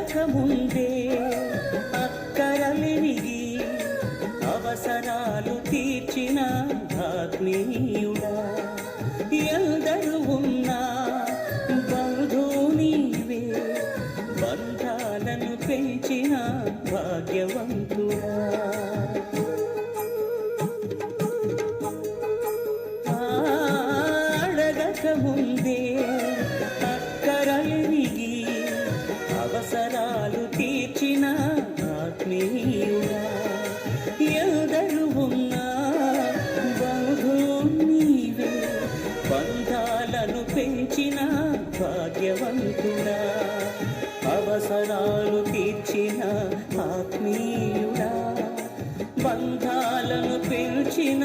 అడగకముందే అక్కరలిరిగి అవసరాలు తీర్చిన ఆత్మీయుడా, ఎందరు ఉన్నా బంధువు నీవే, బంధాలను పెంచిన భాగ్యవంతుడా. అడగకముందే అక్కరలిరిగి అవసరాలు తీర్చిన ఆత్మీయుడా, ఎందరు ఉన్నా బంధువు నీవే, బంధాలను పెంచిన భాగ్యవంతుడా. అవసరాలు తీర్చిన ఆత్మీయుడా, బంధాలను పెంచిన